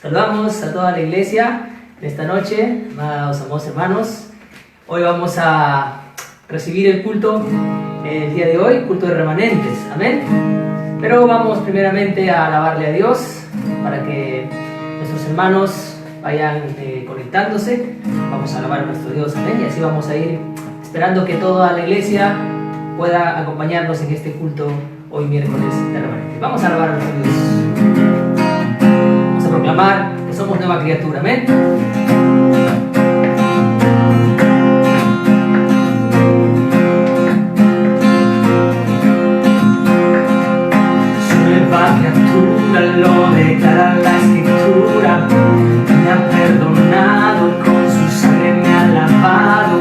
Saludamos a toda la iglesia esta noche, amados hermanos. Hoy vamos a recibir el culto el día de hoy, culto de remanentes, amén. Pero vamos primeramente a alabarle a Dios para que nuestros hermanos vayan conectándose. Vamos a alabar a nuestro Dios, amén. Y así vamos a ir esperando que toda la iglesia pueda acompañarnos en este culto hoy miércoles de remanentes. Vamos a alabar a nuestro Dios. Vamos a proclamar que somos nueva criatura, amén. Criatura, lo declara la escritura, me ha perdonado, con su sangre me ha lavado,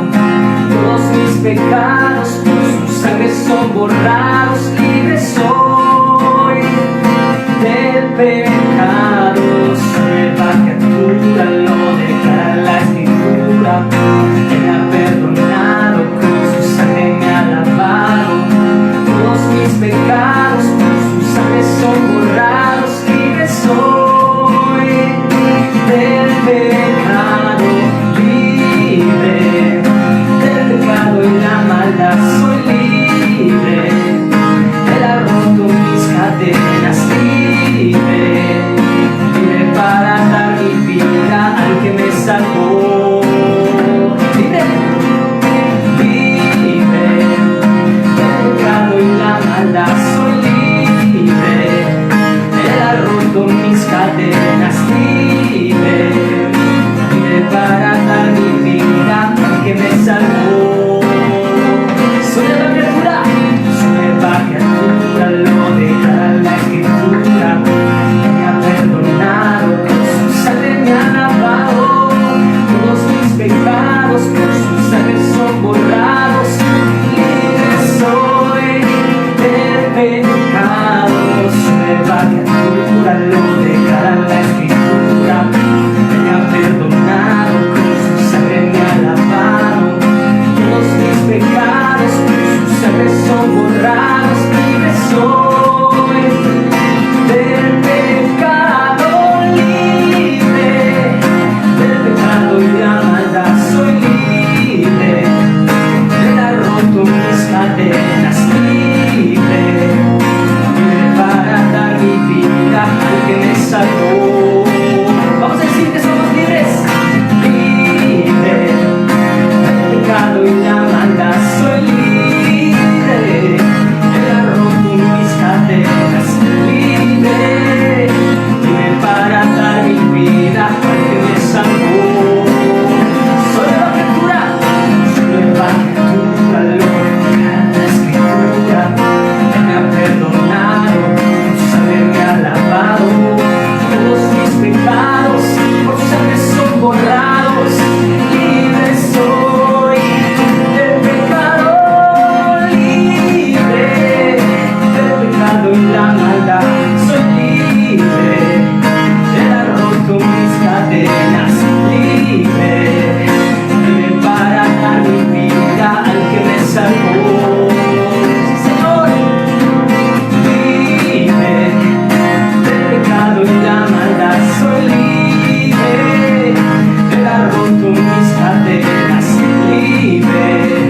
todos mis pecados por su sangre son borrados, libre soy del pecado, soy nueva criatura, lo declara la escritura, me ha perdonado, con su sangre me ha lavado, todos mis pecados son borrados, libre soy del pecado, libre del pecado y la maldad, soy libre, Él ha roto mis cadenas, libre, libre para dar mi vida al que me salvó, libre, libre del pecado y la maldad, soy mis cadenas, libre, libre para dar mi vida que me salvó. Soy nueva criatura, lo declara la escritura, me ha perdonado, con su sangre me ha lavado, todos mis pecados por su sangre son borrados, libre soy del pecado, soy nueva criatura, lo declara la escritura, me ha perdonado, con su sangre me ha lavado, todos mis pecados por su sangre son borrados, libre soy del pecado, libre del pecado y la maldad, soy libre, Él ha roto mis cadenas, libre para dar mi vida al que me salvó. Vamos a decir que somos libres, libre del pecado y la maldad, soy libre, Él ha roto mis cadenas, libre, libre para dar mi vida al que me salvó. Soy nueva criatura, lo declara la escritura, me ha perdonado, su sangre me ha lavado, todos mis pecados por su sangre son borrados, libre soy del pecado, libre del pecado y la maldad, soy libre, Él ha roto mis cadenas, libre, libre para dar mi vida al que me salvó. Señor, libre del pecado y la maldad, soy libre, Él ha roto mis cadenas, libre,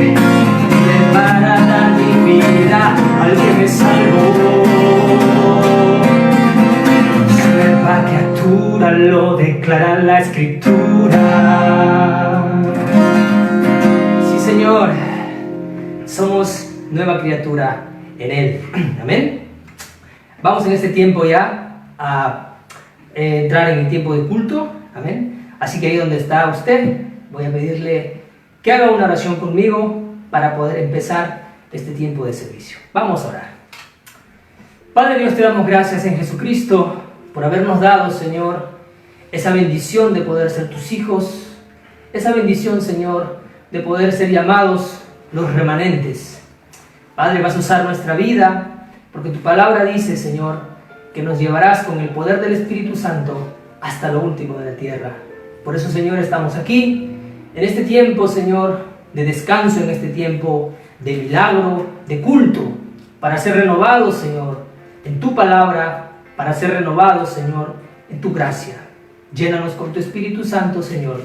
libre para dar mi vida al que me salvó. Soy nueva criatura, lo declara la escritura. Sí, Señor, somos nueva criatura en Él, amén. Vamos en este tiempo ya a entrar en el tiempo de culto, amén. Así que ahí donde está usted, voy a pedirle que haga una oración conmigo para poder empezar este tiempo de servicio. Vamos a orar. Padre Dios, te damos gracias en Jesucristo por habernos dado, Señor, esa bendición de poder ser tus hijos, esa bendición, Señor, de poder ser llamados los remanentes. Padre, vas a usar nuestra vida, porque tu palabra dice, Señor, que nos llevarás con el poder del Espíritu Santo hasta lo último de la tierra. Por eso, Señor, estamos aquí, en este tiempo, Señor, de descanso, en este tiempo de milagro, de culto, para ser renovados, Señor, en tu palabra, para ser renovados, Señor, en tu gracia. Llénanos con tu Espíritu Santo, Señor,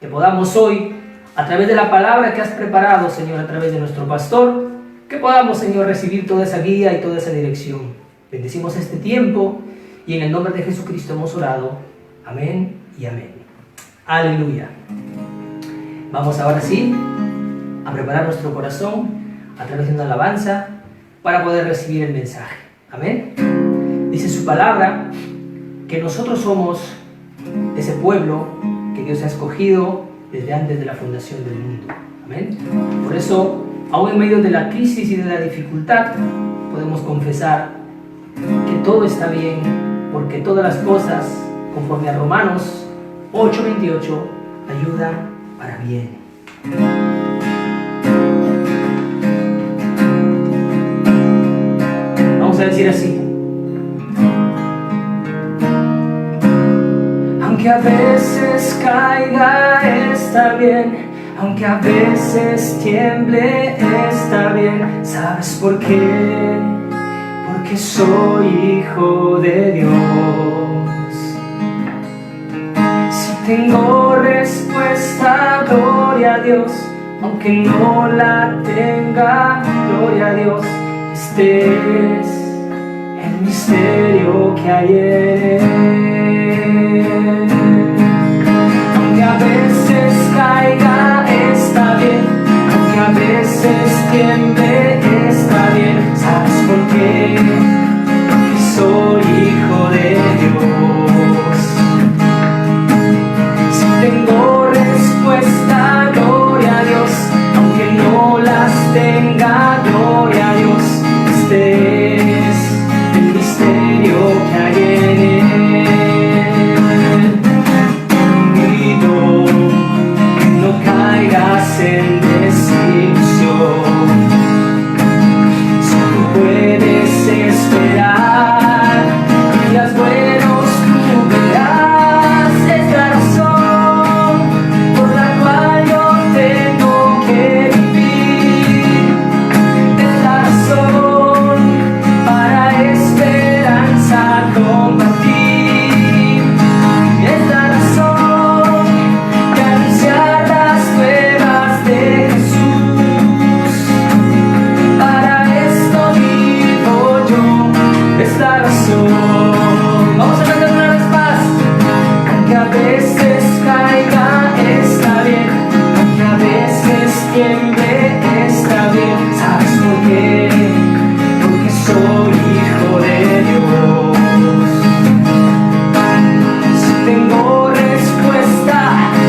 que podamos hoy, a través de la palabra que has preparado, Señor, a través de nuestro pastor, que podamos, Señor, recibir toda esa guía y toda esa dirección. Bendecimos este tiempo y en el nombre de Jesucristo hemos orado. Amén y amén. Aleluya. Vamos ahora sí a preparar nuestro corazón a través de una alabanza para poder recibir el mensaje. Amén. Dice su palabra que nosotros somos ese pueblo que Dios ha escogido desde antes de la fundación del mundo. Amén. Por eso, aún en medio de la crisis y de la dificultad, podemos confesar que todo está bien, porque todas las cosas, conforme a Romanos 8:28, ayudan para bien. Vamos a decir así: aunque a veces caiga, está bien. Aunque a veces tiemble, está bien. ¿Sabes por qué? Porque soy hijo de Dios. Si tengo respuesta, gloria a Dios. Aunque no la tenga, gloria a Dios. Este es el misterio que hay en Él. Aunque a veces caiga, está bien. Aunque a veces tiemble, está bien. ¿Sabes por qué? Porque soy hijo de Dios. Si tengo respuesta, gloria a Dios. Aunque no las tenga, gloria a Dios. Este es el misterio que hay en Él. Pido que no caigas en desilusión. Si tú puedes esperar días buenos, tú verás. Es la razón por la cual yo tengo que vivir. Es la razón para esperanza compartir. Es la razón de anunciar las nuevas de Jesús. Para esto vivo yo. Es la razón. Vamos a cantar una vez más. Aunque a veces caiga, está bien. Aunque a veces tiemble, está bien. ¿Sabes por qué? Porque soy hijo de Dios. Si tengo respuesta,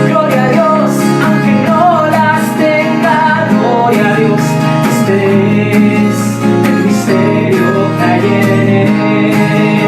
gloria a Dios. Aunque no las tenga, gloria a Dios. Este es el misterio que hay en Él.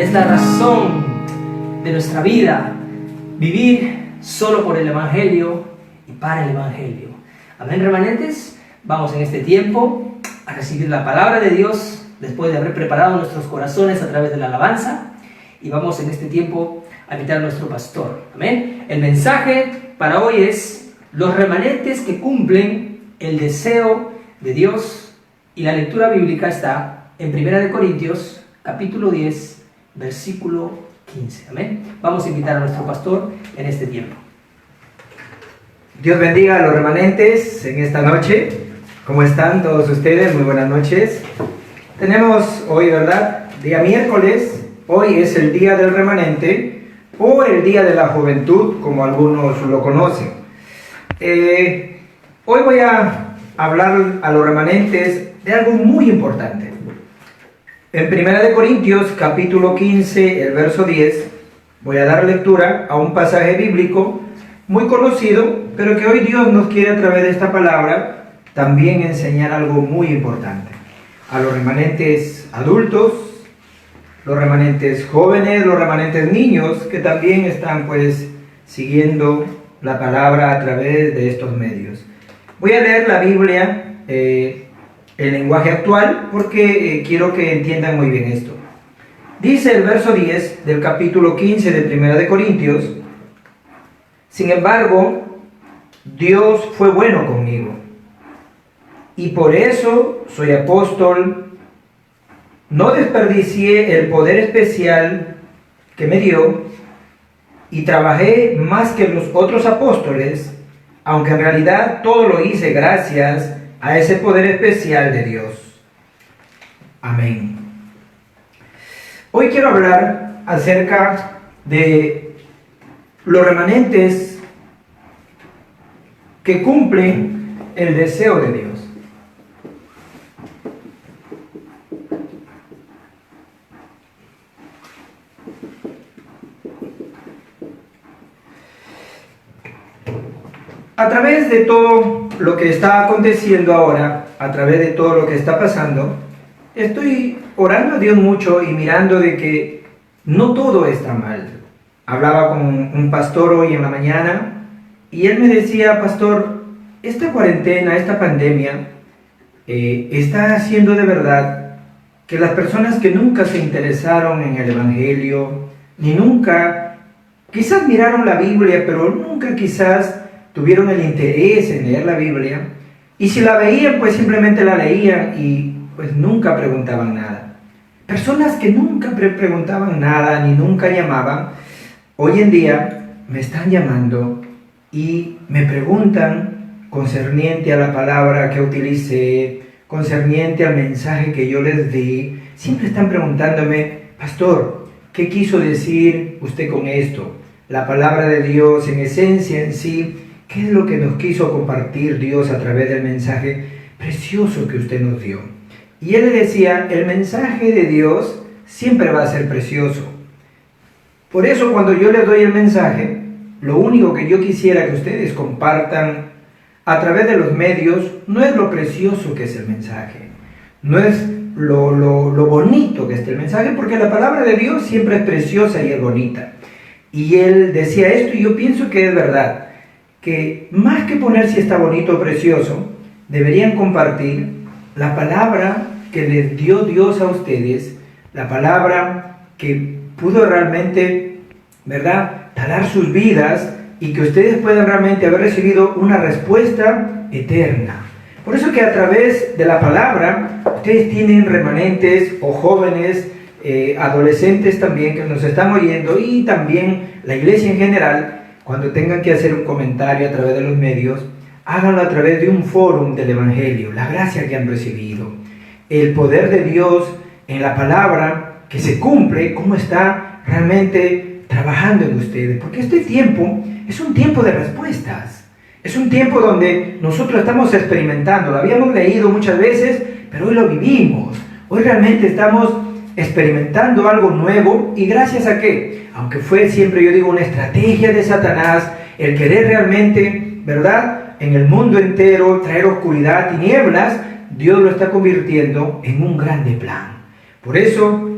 es la razón de nuestra vida, vivir solo por el Evangelio y para el Evangelio. Amén, remanentes. Vamos en este tiempo a recibir la palabra de Dios después de haber preparado nuestros corazones a través de la alabanza, y vamos en este tiempo a invitar a nuestro pastor. Amén. El mensaje para hoy es los remanentes que cumplen el deseo de Dios, y la lectura bíblica está en 1 Corintios capítulo 10 versículo 15. Amén. Vamos a invitar a nuestro pastor en este tiempo. Dios bendiga a los remanentes en esta noche. ¿Cómo están todos ustedes? Muy buenas noches. Tenemos hoy, ¿verdad?, día miércoles. Hoy es el día del remanente o el día de la juventud, como algunos lo conocen. Hoy voy a hablar a los remanentes de algo muy importante. En 1 Corintios capítulo 15, el verso 10, voy a dar lectura a un pasaje bíblico muy conocido, pero que hoy Dios nos quiere a través de esta palabra también enseñar algo muy importante. A los remanentes adultos, los remanentes jóvenes, los remanentes niños, que también están pues siguiendo la palabra a través de estos medios. Voy a leer la Biblia en lenguaje actual porque quiero que entiendan muy bien esto. Dice el verso 10 del capítulo 15 de 1 Corintios: sin embargo, Dios fue bueno conmigo, y por eso soy apóstol. No desperdicié el poder especial que me dio, y trabajé más que los otros apóstoles, aunque en realidad todo lo hice gracias a ese poder especial de Dios. Amén. Hoy quiero hablar acerca de los remanentes que cumplen el deseo de Dios. A través de todo lo que está aconteciendo ahora, a través de todo lo que está pasando, estoy orando a Dios mucho y mirando de que no todo está mal. Hablaba con un pastor hoy en la mañana y él me decía: pastor, esta cuarentena, esta pandemia, está haciendo de verdad que las personas que nunca se interesaron en el Evangelio, ni nunca, quizás miraron la Biblia, pero nunca quizás tuvieron el interés en leer la Biblia, y si la veían, pues simplemente la leían y pues nunca preguntaban nada. Personas que nunca preguntaban nada ni nunca llamaban, hoy en día me están llamando y me preguntan concerniente a la palabra que utilicé, concerniente al mensaje que yo les di. Siempre están preguntándome: pastor, ¿qué quiso decir usted con esto? La palabra de Dios en esencia, en sí, ¿qué es lo que nos quiso compartir Dios a través del mensaje precioso que usted nos dio? Y él le decía: el mensaje de Dios siempre va a ser precioso. Por eso cuando yo les doy el mensaje, lo único que yo quisiera que ustedes compartan a través de los medios no es lo precioso que es el mensaje, no es lo bonito que es el mensaje, porque la palabra de Dios siempre es preciosa y es bonita. Y él decía esto, y yo pienso que es verdad, que más que poner si está bonito o precioso, deberían compartir la palabra que les dio Dios a ustedes, la palabra que pudo realmente, ¿verdad?, talar sus vidas, y que ustedes puedan realmente haber recibido una respuesta eterna. Por eso que a través de la palabra, ustedes tienen remanentes o jóvenes, adolescentes también que nos están oyendo, y también la iglesia en general. Cuando tengan que hacer un comentario a través de los medios, háganlo a través de un fórum del Evangelio, la gracia que han recibido, el poder de Dios en la palabra que se cumple, cómo está realmente trabajando en ustedes. Porque este tiempo es un tiempo de respuestas, es un tiempo donde nosotros estamos experimentando. Lo habíamos leído muchas veces, pero hoy lo vivimos. Hoy realmente estamos experimentando algo nuevo. ¿Y gracias a qué? Aunque fue siempre, yo digo, una estrategia de Satanás, el querer realmente, ¿verdad?, en el mundo entero traer oscuridad, tinieblas, Dios lo está convirtiendo en un grande plan. Por eso,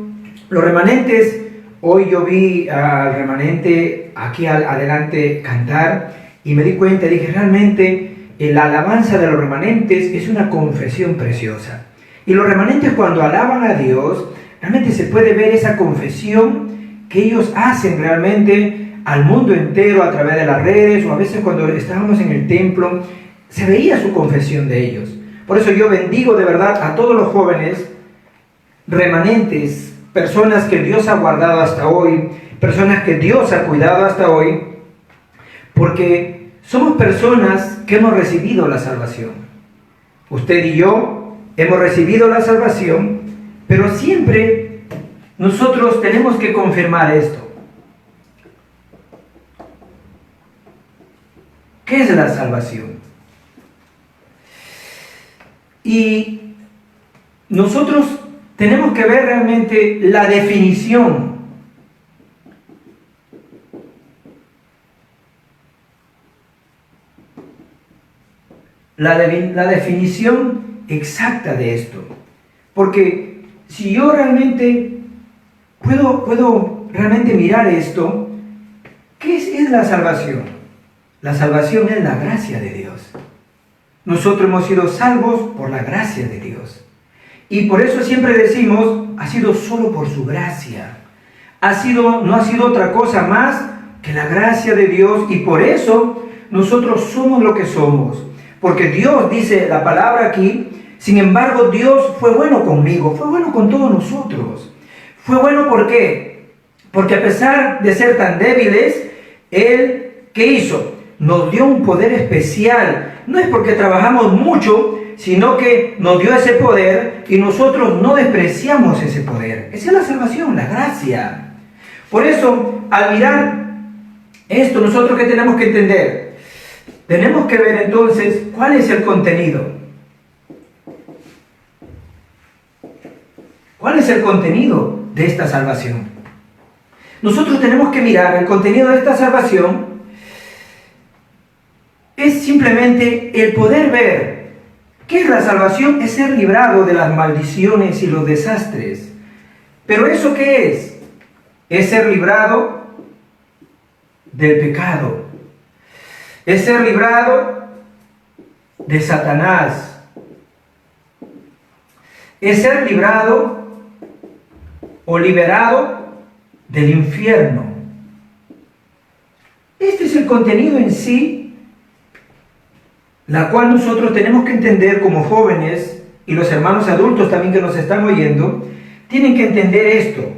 los remanentes Hoy yo vi al remanente aquí adelante cantar y me di cuenta, dije, realmente la alabanza de los remanentes es una confesión preciosa. Y los remanentes cuando alaban a Dios, realmente se puede ver esa confesión que ellos hacen realmente al mundo entero a través de las redes, o a veces cuando estábamos en el templo, se veía su confesión de ellos. Por eso yo bendigo de verdad a todos los jóvenes remanentes, personas que Dios ha guardado hasta hoy, personas que Dios ha cuidado hasta hoy, porque somos personas que hemos recibido la salvación. Usted y yo hemos recibido la salvación, pero siempre nosotros tenemos que confirmar esto. ¿Qué es la salvación? Y nosotros tenemos que ver realmente la definición. La definición exacta de esto. Porque si yo realmente puedo realmente mirar esto, ¿qué es la salvación? La salvación es la gracia de Dios. Nosotros hemos sido salvos por la gracia de Dios. Y por eso siempre decimos, ha sido solo por su gracia. No ha sido otra cosa más que la gracia de Dios, y por eso nosotros somos lo que somos. Porque Dios, dice la palabra aquí, sin embargo Dios fue bueno conmigo, fue bueno con todos nosotros. Fue bueno, ¿por qué? Porque a pesar de ser tan débiles, Él, ¿qué hizo? Nos dio un poder especial. No es porque trabajamos mucho, sino que nos dio ese poder y nosotros no despreciamos ese poder. Esa es la salvación, la gracia. Por eso, al mirar esto, nosotros ¿qué tenemos que entender? Tenemos que ver entonces cuál es el contenido. ¿Cuál es el contenido de esta salvación? Nosotros tenemos que mirar el contenido de esta salvación. Es simplemente el poder ver qué es la salvación, es ser librado de las maldiciones y los desastres. Pero ¿eso qué es? Es ser librado del pecado. Es ser librado de Satanás. Es ser librado o liberado del infierno. Este es el contenido en sí, la cual nosotros tenemos que entender como jóvenes, y los hermanos adultos también que nos están oyendo, tienen que entender esto.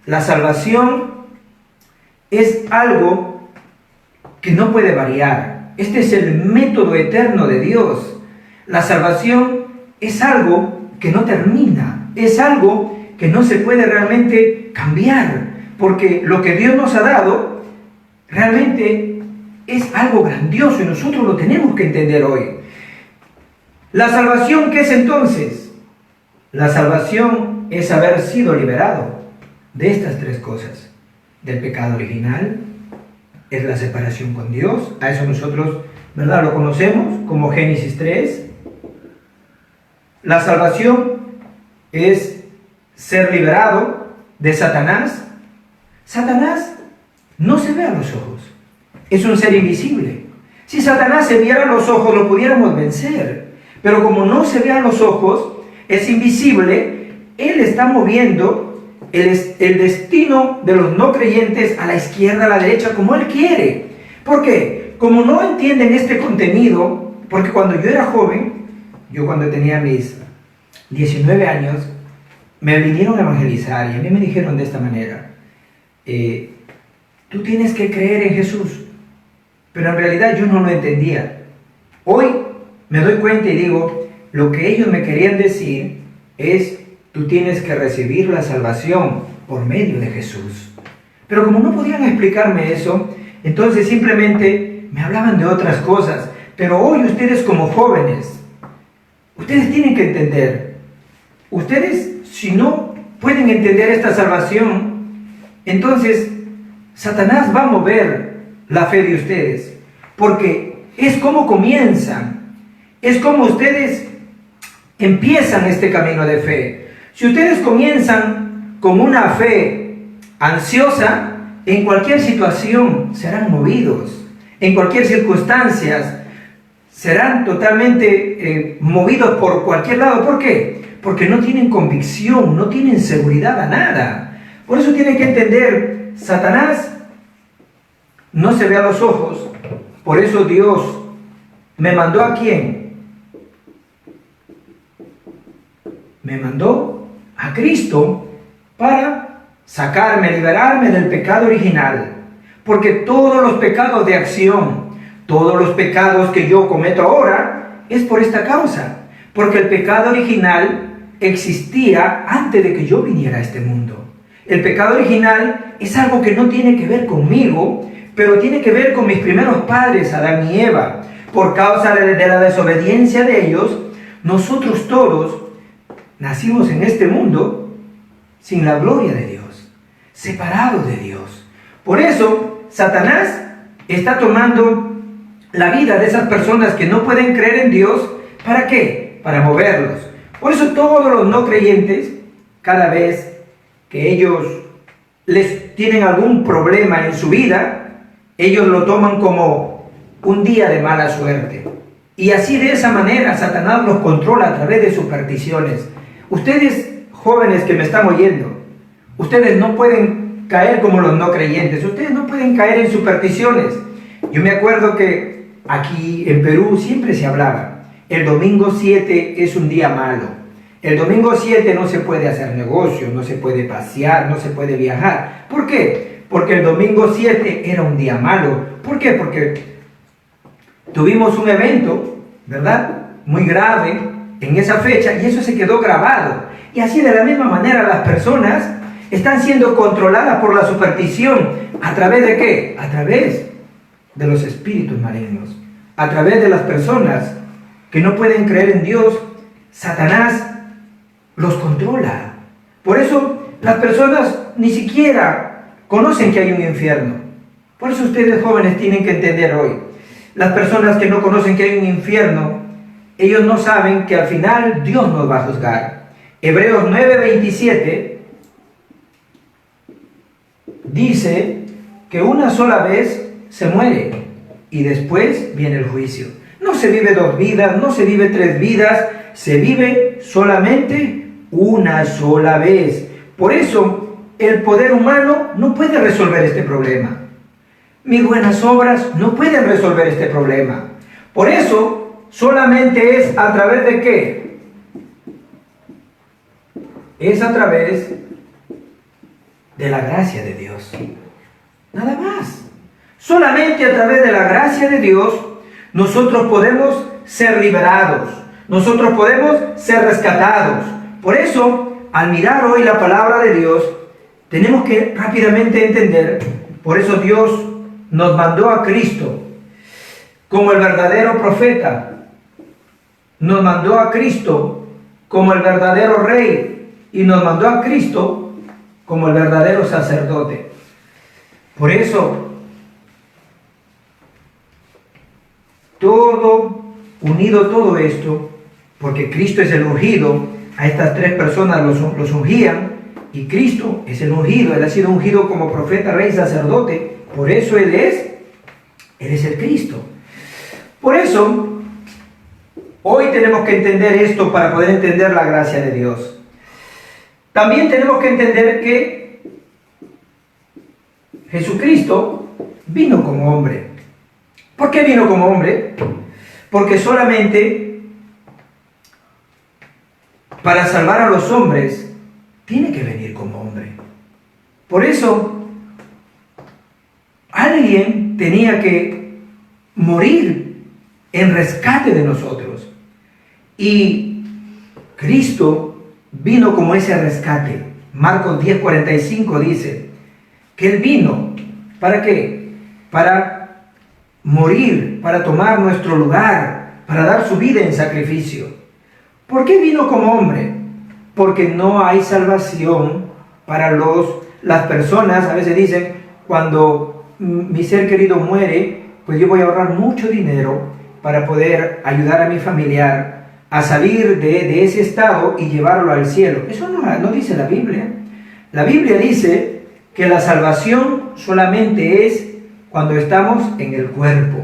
La salvación es algo que no puede variar. Este es el método eterno de Dios. La salvación es algo que no termina, es algo que no se puede realmente cambiar, porque lo que Dios nos ha dado realmente es algo grandioso y nosotros lo tenemos que entender hoy. ¿La salvación qué es entonces? La salvación es haber sido liberado de estas tres cosas. Del pecado original, es la separación con Dios, a eso nosotros, ¿verdad?, lo conocemos como Génesis 3. La salvación es ser liberado de Satanás. Satanás no se ve a los ojos, es un ser invisible. Si Satanás se viera a los ojos, lo pudiéramos vencer, pero como no se ve a los ojos, es invisible. Él está moviendo el destino de los no creyentes a la izquierda, a la derecha, como Él quiere. ¿Por qué? Como no entienden este contenido, porque cuando yo era joven, yo cuando tenía mis 19 años, me vinieron a evangelizar y a mí me dijeron de esta manera: tú tienes que creer en Jesús. Pero en realidad yo no lo entendía. Hoy me doy cuenta y digo, lo que ellos me querían decir es: tú tienes que recibir la salvación por medio de Jesús. Pero como no podían explicarme eso, entonces simplemente me hablaban de otras cosas. Pero hoy ustedes como jóvenes, ustedes tienen que entender. Ustedes, si no pueden entender esta salvación, entonces Satanás va a mover la fe de ustedes. Porque es como comienzan, es como ustedes empiezan este camino de fe. Si ustedes comienzan con una fe ansiosa, en cualquier situación serán movidos, en cualquier circunstancia serán totalmente movidos por cualquier lado. ¿Por qué? Porque no tienen convicción, no tienen seguridad a nada. Por eso tienen que entender, Satanás no se ve a los ojos. Por eso Dios me mandó ¿a quién? Me mandó a Cristo para sacarme, liberarme del pecado original. Porque todos los pecados de acción, todos los pecados que yo cometo ahora, es por esta causa. Porque el pecado original existía antes de que yo viniera a este mundo. El pecado original es algo que no tiene que ver conmigo, pero tiene que ver con mis primeros padres, Adán y Eva. Por causa de la desobediencia de ellos, nosotros todos nacimos en este mundo sin la gloria de Dios, separados de Dios. Por eso, Satanás está tomando la vida de esas personas que no pueden creer en Dios. ¿Para qué? Para moverlos. Por eso todos los no creyentes, cada vez que ellos les tienen algún problema en su vida, ellos lo toman como un día de mala suerte. Y así, de esa manera, Satanás los controla a través de supersticiones. Ustedes, jóvenes que me están oyendo, ustedes no pueden caer como los no creyentes. Ustedes no pueden caer en supersticiones. Yo me acuerdo que aquí en Perú siempre se hablaba, el domingo 7 es un día malo. El domingo 7 no se puede hacer negocio, no se puede pasear, no se puede viajar. ¿Por qué? Porque el domingo 7 era un día malo. ¿Por qué? Porque tuvimos un evento, ¿verdad?, muy grave en esa fecha, y eso se quedó grabado. Y así, de la misma manera, las personas están siendo controladas por la superstición. ¿A través de qué? A través de los espíritus malignos, a través de las personas que no pueden creer en Dios. Satanás los controla. Por eso las personas ni siquiera conocen que hay un infierno. Por eso ustedes, jóvenes, tienen que entender hoy, las personas que no conocen que hay un infierno, ellos no saben que al final Dios nos va a juzgar. Hebreos 9:27 dice que una sola vez se muere y después viene el juicio. No se vive 2 vidas, no se vive 3 vidas, se vive solamente una sola vez. Por eso el poder humano no puede resolver este problema. Mis buenas obras no pueden resolver este problema. Por eso solamente es a través de ¿qué? Es a través de la gracia de Dios. Nada más. Solamente a través de la gracia de Dios nosotros podemos ser liberados. Nosotros podemos ser rescatados. Por eso, al mirar hoy la palabra de Dios, tenemos que rápidamente entender. Por eso Dios nos mandó a Cristo como el verdadero profeta. Nos mandó a Cristo como el verdadero rey. Y nos mandó a Cristo como el verdadero sacerdote. Por eso, todo esto, porque Cristo es el ungido, a estas 3 personas los ungían, y Cristo es el ungido. Él ha sido ungido como profeta, rey, sacerdote. Por eso Él es el Cristo. Por eso, hoy tenemos que entender esto para poder entender la gracia de Dios. También tenemos que entender que Jesucristo vino como hombre. ¿Por qué vino como hombre? Porque solamente para salvar a los hombres tiene que venir como hombre. Por eso, alguien tenía que morir en rescate de nosotros. Y Cristo vino como ese rescate. Marcos 10:45 dice que Él vino, ¿para qué? Para morir, para tomar nuestro lugar, para dar su vida en sacrificio. ¿Por qué vino como hombre? Porque no hay salvación para las personas. A veces dicen, cuando mi ser querido muere, pues yo voy a ahorrar mucho dinero para poder ayudar a mi familiar a salir de ese estado y llevarlo al cielo. Eso no dice la Biblia. La Biblia dice que la salvación solamente es cuando estamos en el cuerpo.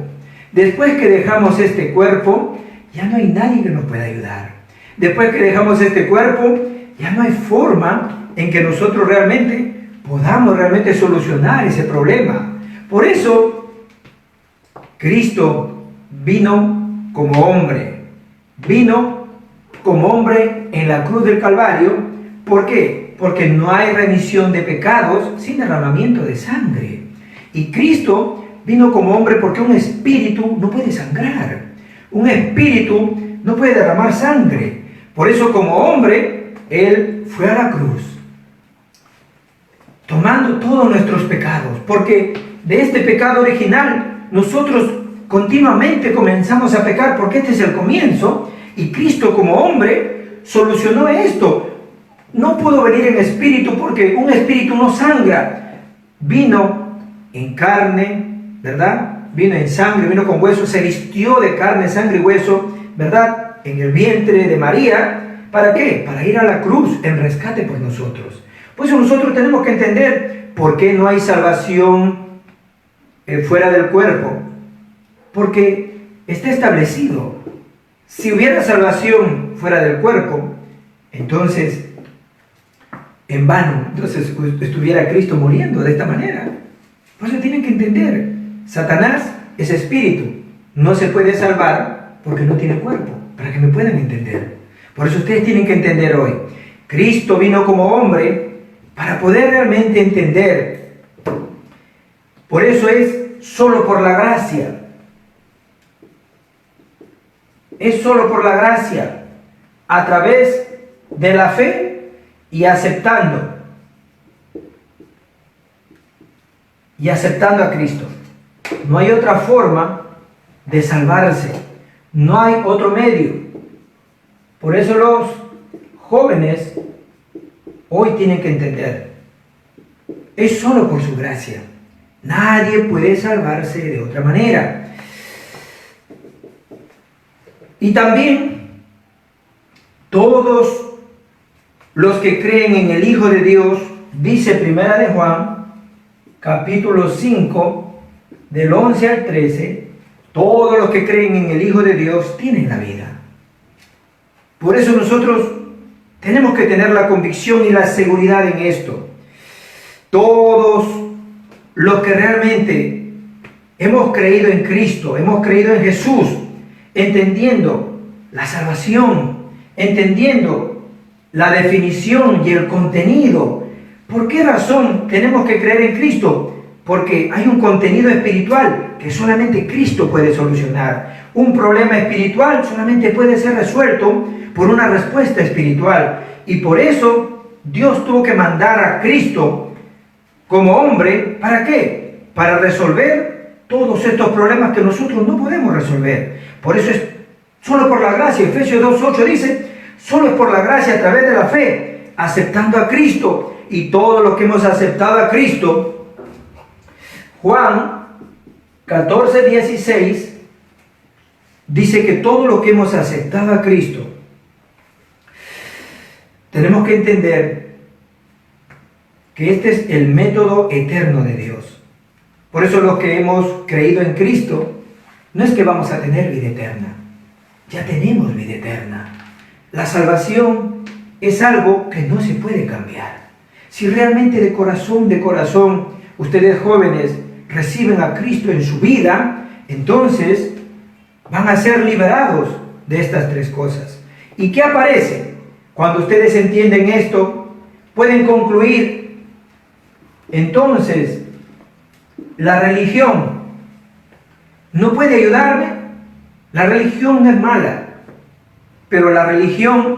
Después que dejamos este cuerpo, ya no hay nadie que nos pueda ayudar. Después que dejamos este cuerpo, ya no hay forma en que nosotros podamos realmente solucionar ese problema. Por eso, Cristo vino como hombre. Vino como hombre en la cruz del Calvario. ¿Por qué? Porque no hay remisión de pecados sin derramamiento de sangre. Y Cristo vino como hombre porque un espíritu no puede sangrar. Un espíritu no puede derramar sangre. Por eso, como hombre, Él fue a la cruz, tomando todos nuestros pecados. Porque de este pecado original, nosotros continuamente comenzamos a pecar, porque este es el comienzo. Y Cristo, como hombre, solucionó esto. No pudo venir en espíritu, porque un espíritu no sangra. Vino en carne, ¿verdad? Vino en sangre, vino con hueso, se vistió de carne, sangre y hueso, ¿verdad? En el vientre de María. ¿Para qué? Para ir a la cruz en rescate por nosotros. Por eso nosotros tenemos que entender por qué no hay salvación fuera del cuerpo. Porque está establecido. Si hubiera salvación fuera del cuerpo, entonces, en vano, entonces estuviera Cristo muriendo de esta manera. Por eso tienen que entender, Satanás es espíritu, no se puede salvar porque no tiene cuerpo, para que me puedan entender. Por eso ustedes tienen que entender hoy, Cristo vino como hombre para poder realmente entender. Por eso es solo por la gracia. Es solo por la gracia, a través de la fe y aceptando a Cristo. No hay otra forma de salvarse, no hay otro medio. Por eso los jóvenes hoy tienen que entender, es solo por su gracia. Nadie puede salvarse de otra manera. Y también todos los que creen en el Hijo de Dios, dice Primera de Juan, capítulo 5, del 11 al 13, todos los que creen en el Hijo de Dios tienen la vida. Por eso nosotros tenemos que tener la convicción y la seguridad en esto. Todos los que realmente hemos creído en Cristo, hemos creído en Jesús, entendiendo la salvación, entendiendo la definición y el contenido. ¿Por qué razón tenemos que creer en Cristo? Porque hay un contenido espiritual que solamente Cristo puede solucionar. Un problema espiritual solamente puede ser resuelto por una respuesta espiritual. Y por eso Dios tuvo que mandar a Cristo como hombre. ¿Para qué? Para resolver todos estos problemas que nosotros no podemos resolver. Por eso es solo por la gracia. Efesios 2:8 dice, solo es por la gracia a través de la fe, aceptando a Cristo. Y todos los que hemos aceptado a Cristo, Juan 14:16 dice que todo lo que hemos aceptado a Cristo, tenemos que entender que este es el método eterno de Dios. Por eso los que hemos creído en Cristo, no es que vamos a tener vida eterna, ya tenemos vida eterna. La salvación es algo que no se puede cambiar. Si realmente de corazón, ustedes jóvenes reciben a Cristo en su vida, entonces van a ser liberados de estas tres cosas. ¿Y qué aparece? Cuando ustedes entienden esto, pueden concluir, entonces, la religión no puede ayudarme. La religión no es mala, pero la religión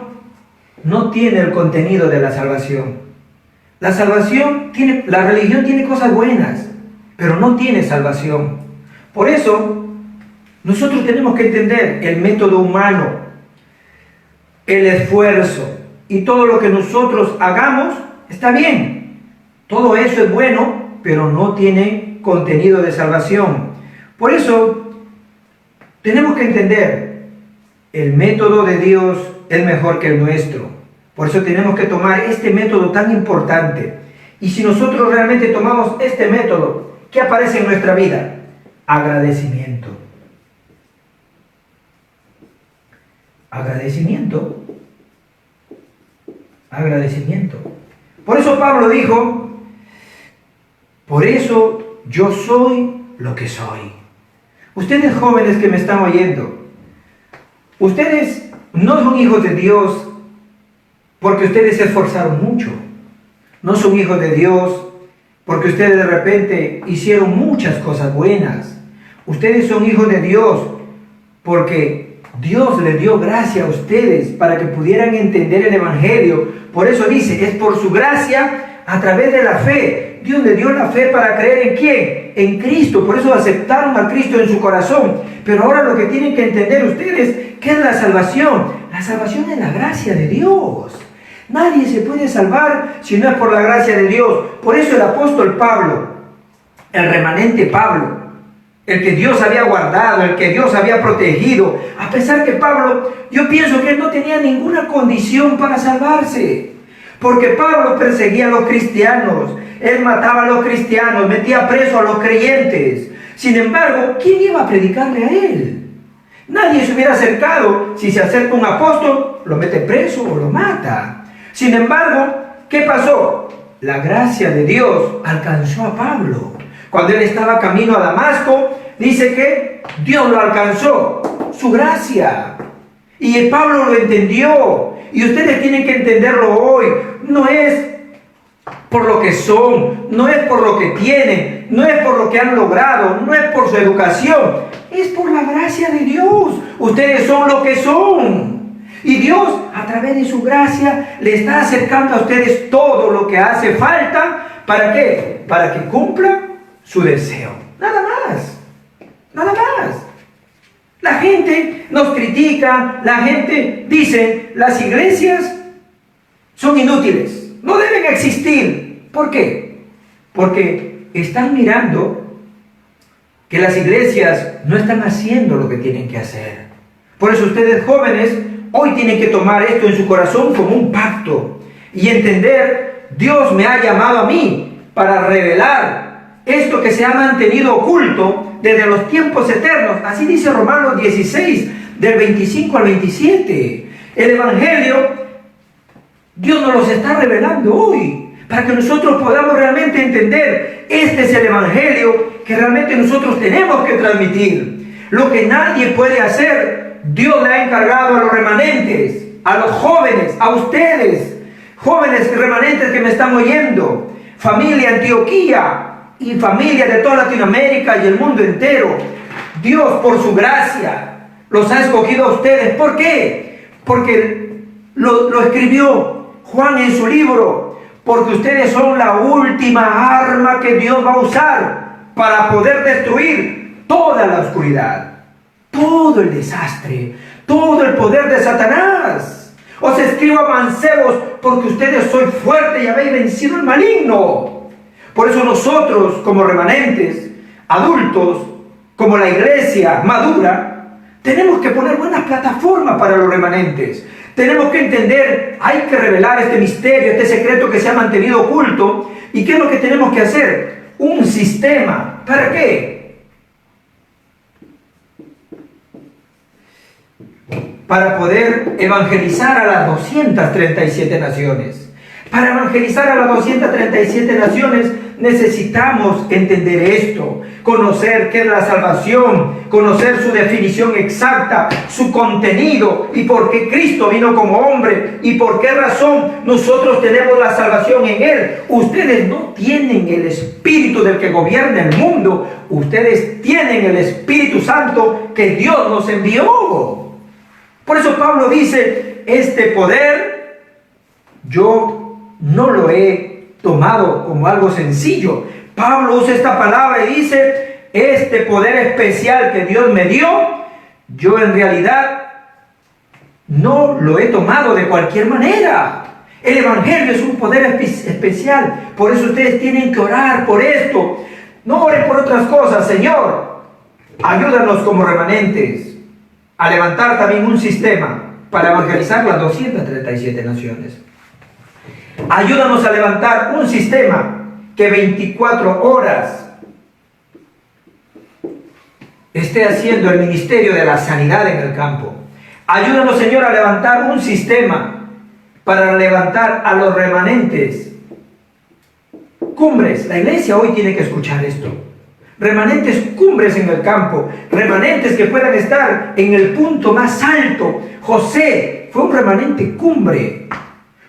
no tiene el contenido de la salvación. La religión tiene cosas buenas, pero no tiene salvación. Por eso, nosotros tenemos que entender el método humano, el esfuerzo, y todo lo que nosotros hagamos está bien. Todo eso es bueno, pero no tiene contenido de salvación. Por eso, tenemos que entender, el método de Dios es mejor que el nuestro. Por eso tenemos que tomar este método tan importante. Y si nosotros realmente tomamos este método, ¿qué aparece en nuestra vida? Agradecimiento. Agradecimiento. Agradecimiento. Por eso Pablo dijo, por eso yo soy lo que soy. Ustedes jóvenes que me están oyendo, ustedes no son hijos de Dios porque ustedes se esforzaron mucho. No son hijos de Dios porque ustedes de repente hicieron muchas cosas buenas. Ustedes son hijos de Dios porque Dios les dio gracia a ustedes para que pudieran entender el Evangelio. Por eso dice, es por su gracia a través de la fe. Dios les dio la fe para creer ¿en quién? En Cristo. Por eso aceptaron a Cristo en su corazón. Pero ahora lo que tienen que entender ustedes, ¿qué es la salvación? La salvación es la gracia de Dios. Nadie se puede salvar si no es por la gracia de Dios. Por eso el apóstol Pablo, el remanente Pablo, el que Dios había guardado, el que Dios había protegido, a pesar que Pablo, yo pienso que él no tenía ninguna condición para salvarse, porque Pablo perseguía a los cristianos, él mataba a los cristianos, metía preso a los creyentes. Sin embargo, ¿quién iba a predicarle a él? Nadie se hubiera acercado. Si se acerca un apóstol, lo mete preso o lo mata. Sin embargo, ¿qué pasó? La gracia de Dios alcanzó a Pablo. Cuando él estaba camino a Damasco, dice que Dios lo alcanzó, su gracia. Y Pablo lo entendió. Y ustedes tienen que entenderlo hoy. No es por lo que son, no es por lo que tienen, no es por lo que han logrado, no es por su educación. Es por la gracia de Dios. Ustedes son lo que son. Y Dios, a través de su gracia, le está acercando a ustedes todo lo que hace falta. ¿Para qué? Para que cumplan su deseo. Nada más. Nada más. La gente nos critica, la gente dice, las iglesias son inútiles, no deben existir. ¿Por qué? Porque están mirando que las iglesias no están haciendo lo que tienen que hacer. Por eso ustedes jóvenes hoy tienen que tomar esto en su corazón como un pacto y entender, Dios me ha llamado a mí para revelar esto que se ha mantenido oculto desde los tiempos eternos. Así dice Romanos 16, del 25 al 27. El Evangelio, Dios nos los está revelando hoy, para que nosotros podamos realmente entender, este es el Evangelio que realmente nosotros tenemos que transmitir. Lo que nadie puede hacer, Dios le ha encargado a los remanentes, a los jóvenes, a ustedes, jóvenes remanentes que me están oyendo, familia Antioquía y familia de toda Latinoamérica y el mundo entero. Dios, por su gracia, los ha escogido a ustedes. ¿Por qué? Porque lo escribió Juan en su libro, porque ustedes son la última arma que Dios va a usar para poder destruir toda la oscuridad, todo el desastre, todo el poder de Satanás. Os escribo a mancebos porque ustedes sois fuertes y habéis vencido al maligno. Por eso nosotros, como remanentes, adultos, como la iglesia madura, tenemos que poner buenas plataformas para los remanentes. Tenemos que entender, hay que revelar este misterio, este secreto que se ha mantenido oculto. ¿Y qué es lo que tenemos que hacer? Un sistema. ¿Para qué? Para poder evangelizar a las 237 naciones. Para evangelizar a las 237 naciones necesitamos entender esto, conocer qué es la salvación, conocer su definición exacta, su contenido y por qué Cristo vino como hombre y por qué razón nosotros tenemos la salvación en Él. Ustedes no tienen el Espíritu del que gobierna el mundo, ustedes tienen el Espíritu Santo que Dios nos envió. Por eso Pablo dice, este poder yo no lo he tomado como algo sencillo. Pablo usa esta palabra y dice, este poder especial que Dios me dio, yo en realidad no lo he tomado de cualquier manera. El Evangelio es un poder especial. Por eso ustedes tienen que orar por esto. No oren por otras cosas. Señor, ayúdanos como remanentes a levantar también un sistema para evangelizar las 237 naciones. Ayúdanos a levantar un sistema que 24 horas esté haciendo el ministerio de la sanidad en el campo. Ayúdanos, Señor, a levantar un sistema para levantar a los remanentes. Cumbres, la iglesia hoy tiene que escuchar esto. Remanentes cumbres en el campo, remanentes que puedan estar en el punto más alto. José fue un remanente cumbre.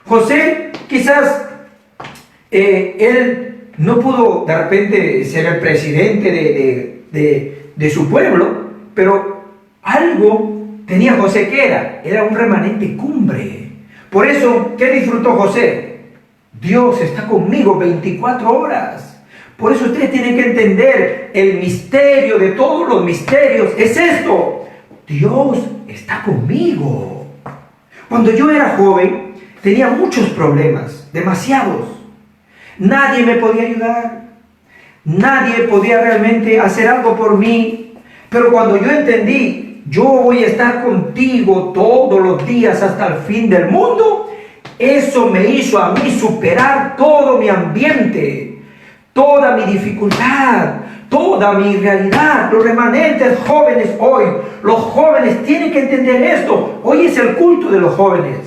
José quizás él no pudo de repente ser el presidente de su pueblo, pero algo tenía José que era un remanente cumbre. Por eso, ¿qué disfrutó José? Dios está conmigo 24 horas. Por eso ustedes tienen que entender el misterio de todos los misterios. Es esto: Dios está conmigo. Cuando yo era joven, tenía muchos problemas, demasiados. Nadie me podía ayudar. Nadie podía realmente hacer algo por mí. Pero cuando yo entendí, yo voy a estar contigo todos los días hasta el fin del mundo, eso me hizo a mí superar todo mi ambiente, toda mi dificultad, toda mi realidad. Los remanentes jóvenes hoy, los jóvenes tienen que entender esto. Hoy es el culto de los jóvenes.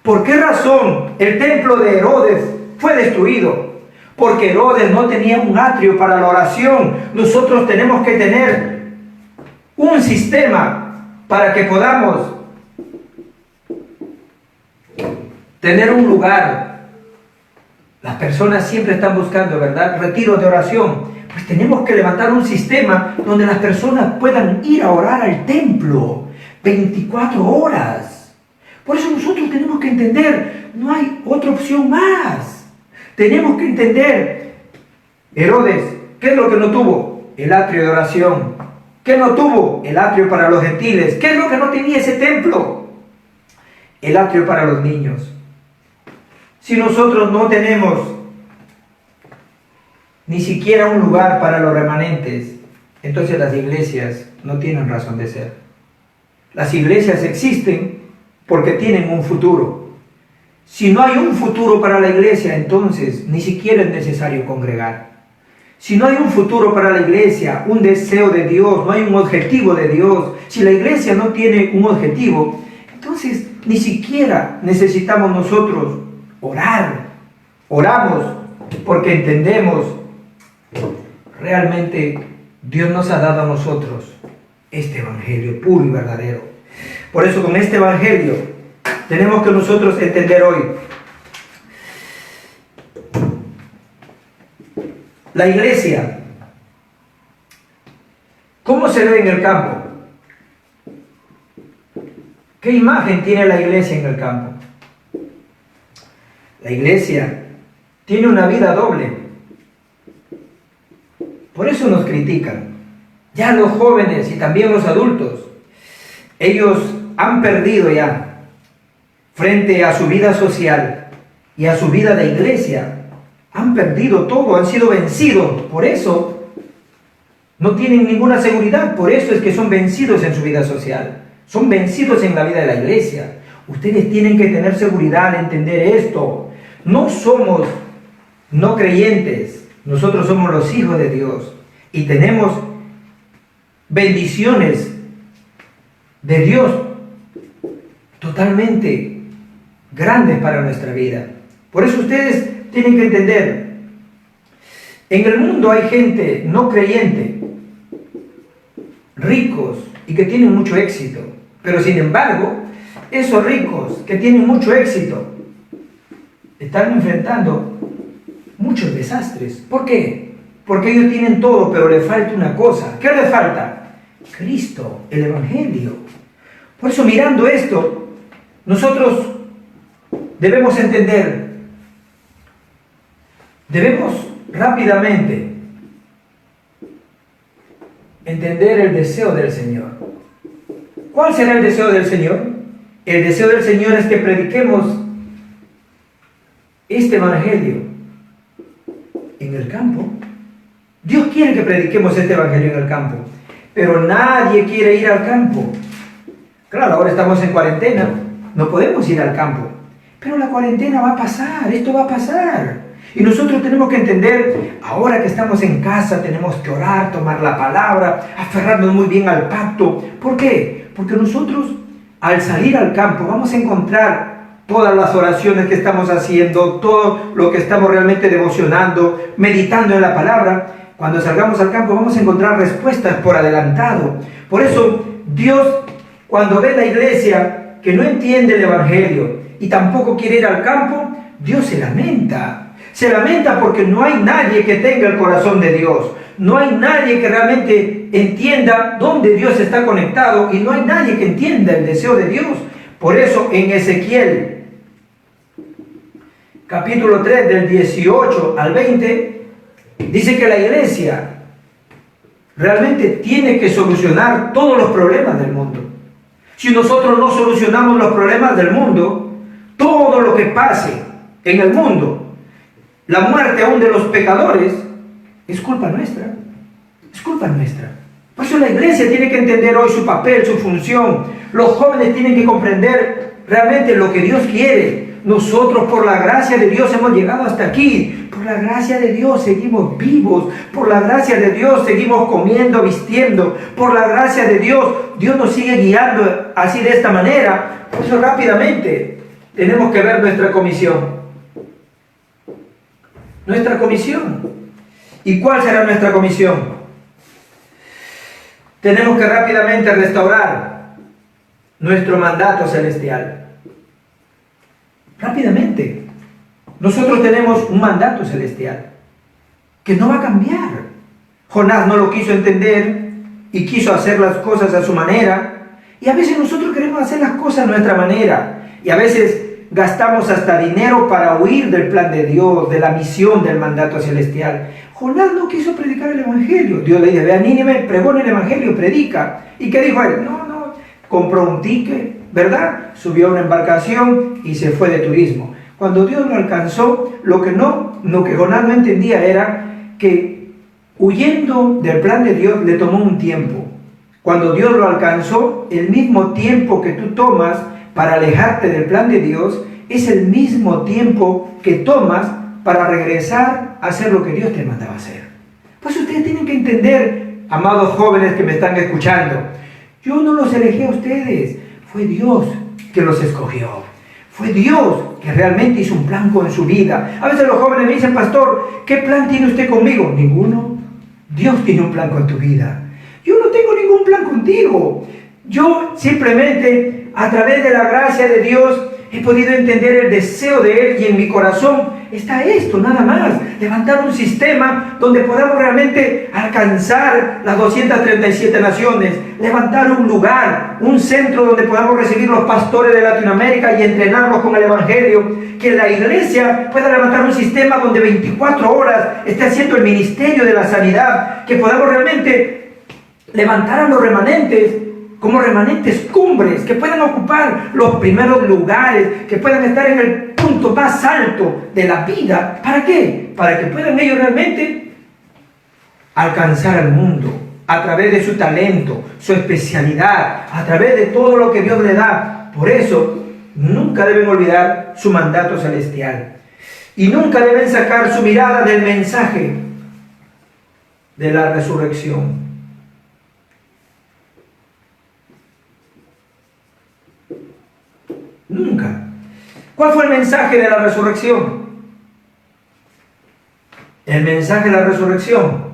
¿Por qué razón el templo de Herodes fue destruido? Porque Herodes no tenía un atrio para la oración. Nosotros tenemos que tener un sistema para que podamos tener un lugar. Las personas siempre están buscando, ¿verdad?, retiros de oración. Pues tenemos que levantar un sistema donde las personas puedan ir a orar al templo 24 horas. Por eso nosotros tenemos que entender, no hay otra opción más. Tenemos que entender, Herodes, ¿qué es lo que no tuvo? El atrio de oración. ¿Qué no tuvo? El atrio para los gentiles. ¿Qué es lo que no tenía ese templo? El atrio para los niños. Si nosotros no tenemos ni siquiera un lugar para los remanentes, entonces las iglesias no tienen razón de ser. Las iglesias existen porque tienen un futuro. Si no hay un futuro para la iglesia, entonces ni siquiera es necesario congregar. Si no hay un futuro para la iglesia, un deseo de Dios, no hay un objetivo de Dios, si la iglesia no tiene un objetivo, entonces ni siquiera necesitamos nosotros orar. Oramos porque entendemos realmente Dios nos ha dado a nosotros este evangelio puro y verdadero. Por eso con este evangelio tenemos que nosotros entender hoy la iglesia. ¿Cómo se ve en el campo? ¿Qué imagen tiene la iglesia en el campo? La iglesia tiene una vida doble. Por eso nos critican. Ya los jóvenes y también los adultos, ellos han perdido ya frente a su vida social y a su vida de iglesia. Han perdido todo, han sido vencidos. Por eso no tienen ninguna seguridad. Por eso es que son vencidos en su vida social. Son vencidos en la vida de la iglesia. Ustedes tienen que tener seguridad al entender esto. No somos no creyentes. Nosotros somos los hijos de Dios. Y tenemos bendiciones de Dios totalmente grandes para nuestra vida. Por eso ustedes tienen que entender, en el mundo hay gente no creyente, ricos y que tienen mucho éxito, pero sin embargo, esos ricos que tienen mucho éxito están enfrentando muchos desastres. ¿Por qué? Porque ellos tienen todo, pero les falta una cosa. ¿Qué les falta? Cristo, el Evangelio. Por eso, mirando esto, nosotros debemos entender, debemos rápidamente entender el deseo del Señor. ¿Cuál será el deseo del Señor? El deseo del Señor es que prediquemos este evangelio en el campo. Dios quiere que prediquemos este evangelio en el campo, pero nadie quiere ir al campo. Claro, ahora estamos en cuarentena, no podemos ir al campo, pero la cuarentena va a pasar, esto va a pasar. Y nosotros tenemos que entender, ahora que estamos en casa, tenemos que orar, tomar la palabra, aferrarnos muy bien al pacto. ¿Por qué? Porque nosotros, al salir al campo, vamos a encontrar todas las oraciones que estamos haciendo, todo lo que estamos realmente devocionando, meditando en la palabra. Cuando salgamos al campo vamos a encontrar respuestas por adelantado. Por eso Dios, cuando ve la iglesia que no entiende el evangelio y tampoco quiere ir al campo, Dios se lamenta. Se lamenta porque no hay nadie que tenga el corazón de Dios. No hay nadie que realmente entienda dónde Dios está conectado y no hay nadie que entienda el deseo de Dios. Por eso en Ezequiel, capítulo 3, del 18 al 20, dice que la iglesia realmente tiene que solucionar todos los problemas del mundo. Si nosotros no solucionamos los problemas del mundo, todo lo que pase en el mundo, la muerte aún de los pecadores, es culpa nuestra. Es culpa nuestra. Por eso la iglesia tiene que entender hoy su papel, su función. Los jóvenes tienen que comprender realmente lo que Dios quiere. Nosotros, por la gracia de Dios, hemos llegado hasta aquí. Por la gracia de Dios seguimos vivos. Por la gracia de Dios seguimos comiendo, vistiendo. Por la gracia de Dios, Dios nos sigue guiando así de esta manera. Por eso rápidamente tenemos que ver nuestra comisión. Nuestra comisión. ¿Y cuál será nuestra comisión? Tenemos que rápidamente restaurar nuestro mandato celestial. Rápidamente. Nosotros tenemos un mandato celestial que no va a cambiar. Jonás no lo quiso entender y quiso hacer las cosas a su manera. Y a veces nosotros queremos hacer las cosas a nuestra manera. Y a veces gastamos hasta dinero para huir del plan de Dios, de la misión del mandato celestial. Jonás no quiso predicar el evangelio. Dios le dice, ve a Nínive, pregona el evangelio, predica. ¿Y qué dijo él? No, compró un ticket, ¿verdad? Subió a una embarcación y se fue de turismo. Cuando Dios lo alcanzó, lo que Jonás no entendía era que huyendo del plan de Dios le tomó un tiempo. Cuando Dios lo alcanzó, el mismo tiempo que tú tomas para alejarte del plan de Dios es el mismo tiempo que tomas para regresar a hacer lo que Dios te mandaba hacer. Pues ustedes tienen que entender, amados jóvenes que me están escuchando, yo no los elegí a ustedes, fue Dios que los escogió. Fue Dios que realmente hizo un plan con su vida. A veces los jóvenes me dicen, pastor, ¿qué plan tiene usted conmigo? Ninguno. Dios tiene un plan con tu vida. Yo no tengo ningún plan contigo. Yo simplemente, a través de la gracia de Dios, he podido entender el deseo de Él y en mi corazón está esto, nada más. Levantar un sistema donde podamos realmente alcanzar las 237 naciones. Levantar un lugar, un centro donde podamos recibir los pastores de Latinoamérica y entrenarlos con el Evangelio. Que la iglesia pueda levantar un sistema donde 24 horas esté haciendo el ministerio de la sanidad. Que podamos realmente levantar a los remanentes como remanentes cumbres, que puedan ocupar los primeros lugares, que puedan estar en el punto más alto de la vida. ¿Para qué? Para que puedan ellos realmente alcanzar al mundo a través de su talento, su especialidad, a través de todo lo que Dios le da. Por eso, nunca deben olvidar su mandato celestial y nunca deben sacar su mirada del mensaje de la resurrección. Nunca. ¿Cuál fue el mensaje de la resurrección? El mensaje de la resurrección.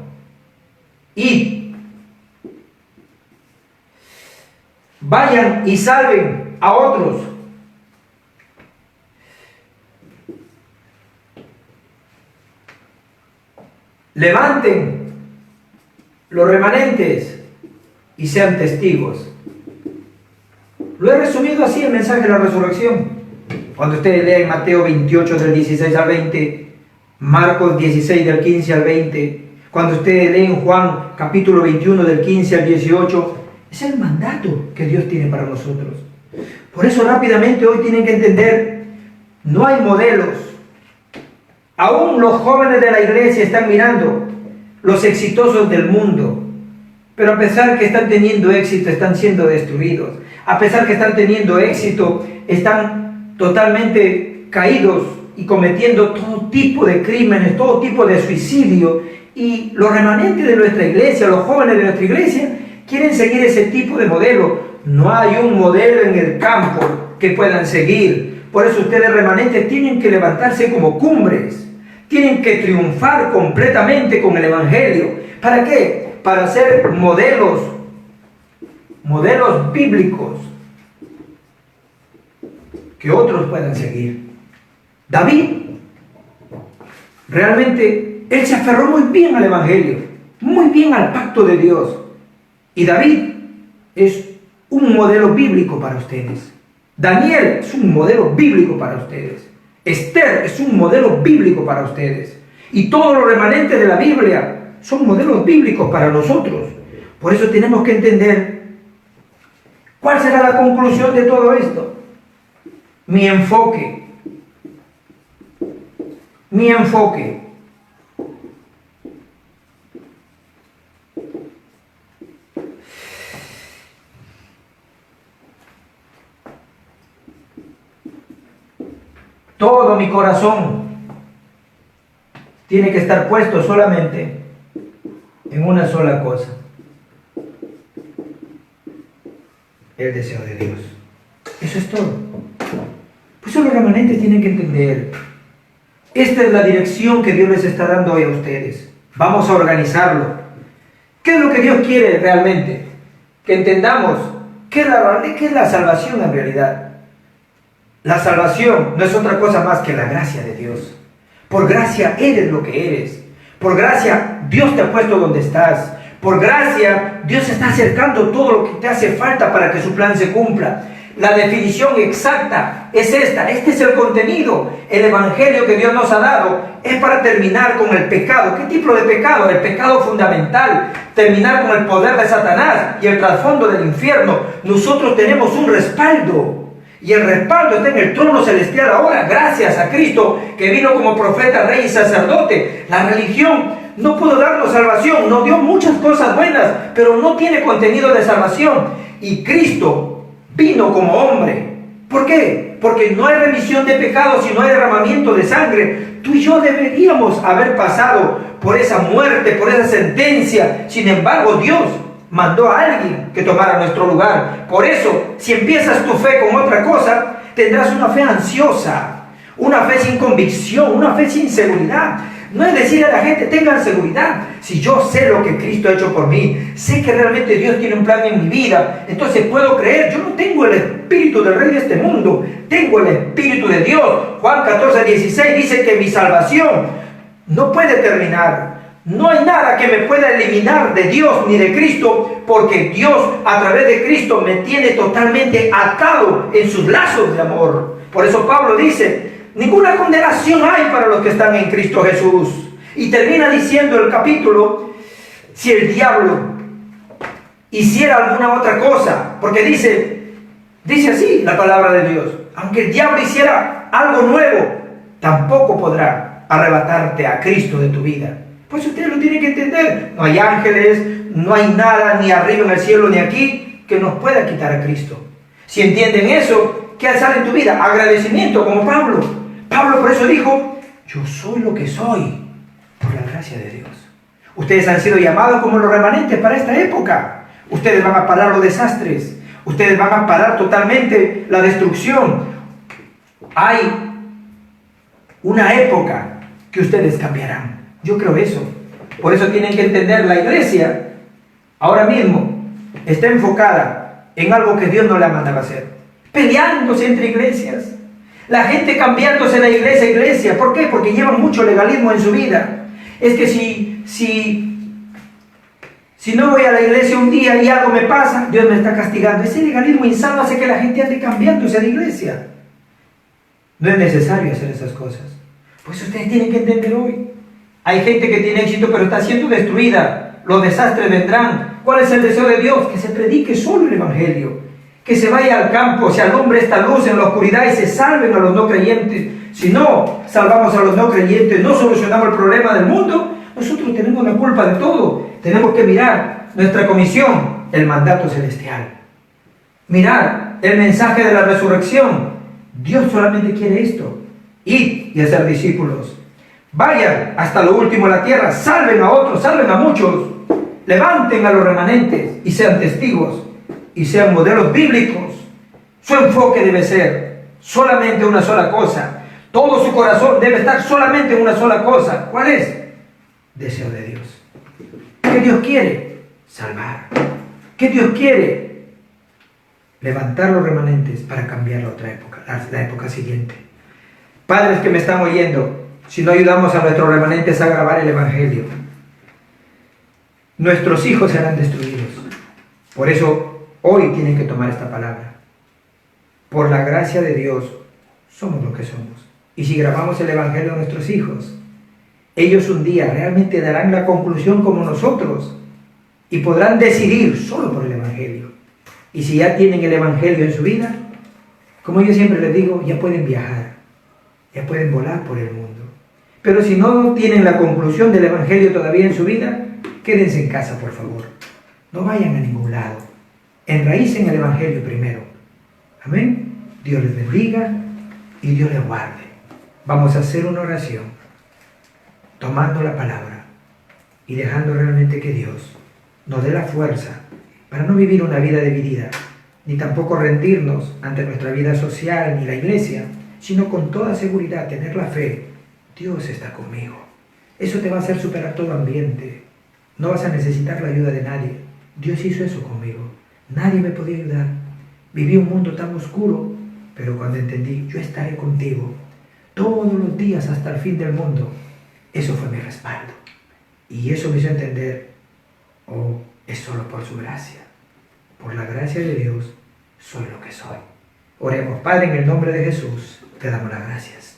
Y vayan y salven a otros. Levanten los remanentes y sean testigos. Lo he resumido así, el mensaje de la resurrección. Cuando ustedes leen Mateo 28 del 16 al 20, Marcos 16 del 15 al 20, cuando ustedes leen Juan capítulo 21 del 15 al 18, es el mandato que Dios tiene para nosotros. Por eso rápidamente hoy tienen que entender, no hay modelos. Aún los jóvenes de la iglesia están mirando los exitosos del mundo, pero a pesar que están teniendo éxito, están siendo destruidos. A pesar que están teniendo éxito, están totalmente caídos y cometiendo todo tipo de crímenes, todo tipo de suicidio. Y los remanentes de nuestra iglesia, los jóvenes de nuestra iglesia, quieren seguir ese tipo de modelo. No hay un modelo en el campo que puedan seguir. Por eso ustedes remanentes tienen que levantarse como cumbres. Tienen que triunfar completamente con el Evangelio. ¿Para qué? Para ser modelos bíblicos que otros puedan seguir. David, realmente, él se aferró muy bien al Evangelio, muy bien al pacto de Dios. Y David es un modelo bíblico para ustedes. Daniel es un modelo bíblico para ustedes. Esther es un modelo bíblico para ustedes. Y todos los remanentes de la Biblia son modelos bíblicos para nosotros. Por eso tenemos que entender cuál será la conclusión de todo esto. Mi enfoque. Todo mi corazón tiene que estar puesto solamente en una sola cosa: el deseo de Dios. Eso es todo. Por eso los remanentes tienen que entender, esta es la dirección que Dios les está dando hoy a ustedes. Vamos a organizarlo. ¿Qué es lo que Dios quiere realmente? Que entendamos qué es la salvación en realidad. La salvación no es otra cosa más que la gracia de Dios. Por gracia eres lo que eres. Por gracia Dios te ha puesto donde estás. Por gracia Dios está acercando todo lo que te hace falta para que su plan se cumpla. La definición exacta es esta. Este es el contenido. El evangelio que Dios nos ha dado es para terminar con el pecado. ¿Qué tipo de pecado? El pecado fundamental. Terminar con el poder de Satanás y el trasfondo del infierno. Nosotros tenemos un respaldo. Y el respaldo está en el trono celestial ahora, gracias a Cristo, que vino como profeta, rey y sacerdote. La religión no pudo darnos salvación, nos dio muchas cosas buenas, pero no tiene contenido de salvación. Y Cristo vino como hombre. ¿Por qué? Porque no hay remisión de pecados y no hay derramamiento de sangre. Tú y yo deberíamos haber pasado por esa muerte, por esa sentencia. Sin embargo, Dios mandó a alguien que tomara nuestro lugar. Por eso, si empiezas tu fe con otra cosa, tendrás una fe ansiosa, una fe sin convicción, una fe sin seguridad. No es decir a la gente, tengan seguridad. Si yo sé lo que Cristo ha hecho por mí, sé que realmente Dios tiene un plan en mi vida, entonces puedo creer. Yo no tengo el espíritu del rey de este mundo, tengo el espíritu de Dios. Juan 14:16 dice que mi salvación no puede terminar. No hay nada que me pueda eliminar de Dios ni de Cristo, porque Dios a través de Cristo me tiene totalmente atado en sus lazos de amor. Por eso Pablo dice, ninguna condenación hay para los que están en Cristo Jesús. Y termina diciendo el capítulo, si el diablo hiciera alguna otra cosa, porque dice así la palabra de Dios, aunque el diablo hiciera algo nuevo, tampoco podrá arrebatarte a Cristo de tu vida. Pues ustedes lo tienen que entender. No hay ángeles, no hay nada, ni arriba en el cielo, ni aquí, que nos pueda quitar a Cristo. Si entienden eso, ¿qué sale en tu vida? Agradecimiento, como Pablo. Pablo por eso dijo, yo soy lo que soy, por la gracia de Dios. Ustedes han sido llamados como los remanentes para esta época. Ustedes van a parar los desastres. Ustedes van a parar totalmente la destrucción. Hay una época que ustedes cambiarán. Yo creo eso. Por eso tienen que entender, la iglesia ahora mismo está enfocada en algo que Dios no la mandaba hacer. Peleándose entre iglesias. La gente cambiándose de iglesia a iglesia. ¿Por qué? Porque llevan mucho legalismo en su vida. Es que si no voy a la iglesia un día y algo me pasa, Dios me está castigando. Ese legalismo insano hace que la gente ande cambiándose de iglesia. No es necesario hacer esas cosas. Pues ustedes tienen que entender hoy. Hay gente que tiene éxito pero está siendo destruida. Los desastres vendrán. ¿Cuál es el deseo de Dios? Que se predique solo el evangelio. Que se vaya al campo, se alumbre esta luz en la oscuridad y se salven a los no creyentes. Si no salvamos a los no creyentes, no solucionamos el problema del mundo, nosotros tenemos la culpa de todo. Tenemos que mirar nuestra comisión, el mandato celestial. Mirar el mensaje de la resurrección. Dios solamente quiere esto. Id y hacer discípulos. Vayan hasta lo último de la tierra, salven a otros, salven a muchos. Levanten a los remanentes y sean testigos y sean modelos bíblicos. Su enfoque debe ser solamente una sola cosa. Todo su corazón debe estar solamente en una sola cosa. ¿Cuál es? Deseo de Dios. ¿Qué Dios quiere? Salvar. ¿Qué Dios quiere? Levantar los remanentes para cambiar la otra época, la época siguiente. Padres que me están oyendo, si no ayudamos a nuestros remanentes a grabar el Evangelio, nuestros hijos serán destruidos. Por eso, hoy tienen que tomar esta palabra. Por la gracia de Dios, somos lo que somos. Y si grabamos el Evangelio a nuestros hijos, ellos un día realmente darán la conclusión como nosotros y podrán decidir solo por el Evangelio. Y si ya tienen el Evangelio en su vida, como yo siempre les digo, ya pueden viajar, ya pueden volar por el mundo. Pero si no tienen la conclusión del Evangelio todavía en su vida, quédense en casa, por favor. No vayan a ningún lado. Enraícen el Evangelio primero. Amén. Dios les bendiga y Dios les guarde. Vamos a hacer una oración, tomando la palabra y dejando realmente que Dios nos dé la fuerza para no vivir una vida dividida, ni tampoco rendirnos ante nuestra vida social ni la iglesia, sino con toda seguridad tener la fe. Dios está conmigo. Eso te va a hacer superar todo ambiente. No vas a necesitar la ayuda de nadie. Dios hizo eso conmigo. Nadie me podía ayudar. Viví un mundo tan oscuro, pero cuando entendí, yo estaré contigo todos los días hasta el fin del mundo, eso fue mi respaldo. Y eso me hizo entender, oh, es solo por su gracia. Por la gracia de Dios, soy lo que soy. Oremos. Padre, en el nombre de Jesús, te damos las gracias.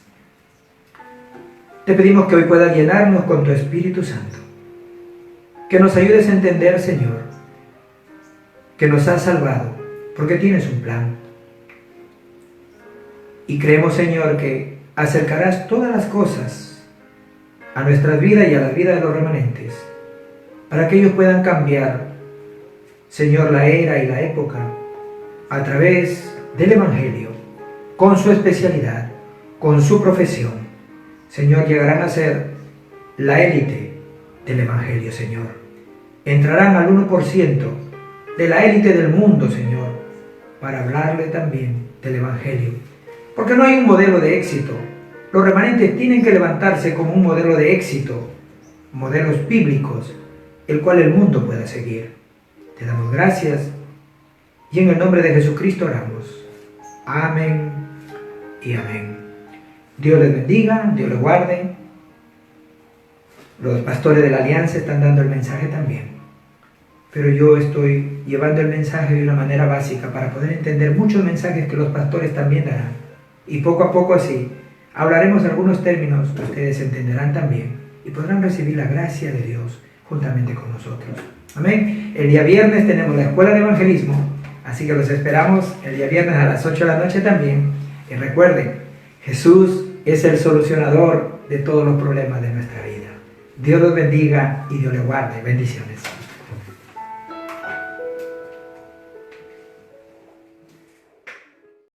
Te pedimos que hoy puedas llenarnos con tu Espíritu Santo. Que nos ayudes a entender, Señor, que nos has salvado, porque tienes un plan. Y creemos, Señor, que acercarás todas las cosas a nuestras vidas y a las vidas de los remanentes, para que ellos puedan cambiar, Señor, la era y la época a través del Evangelio, con su especialidad, con su profesión. Señor, llegarán a ser la élite del Evangelio, Señor. Entrarán al 1% de la élite del mundo, Señor, para hablarle también del Evangelio. Porque no hay un modelo de éxito. Los remanentes tienen que levantarse como un modelo de éxito, modelos bíblicos, el cual el mundo pueda seguir. Te damos gracias y en el nombre de Jesucristo oramos. Amén y amén. Dios les bendiga, Dios les guarde. Los pastores de la Alianza están dando el mensaje también. Pero yo estoy llevando el mensaje de una manera básica para poder entender muchos mensajes que los pastores también darán. Y poco a poco así, hablaremos algunos términos que ustedes entenderán también y podrán recibir la gracia de Dios juntamente con nosotros. Amén. El día viernes tenemos la escuela de evangelismo, así que los esperamos el día viernes a las 8 de la noche también. Y recuerden, Jesús es el solucionador de todos los problemas de nuestra vida. Dios los bendiga y Dios les guarde. Bendiciones.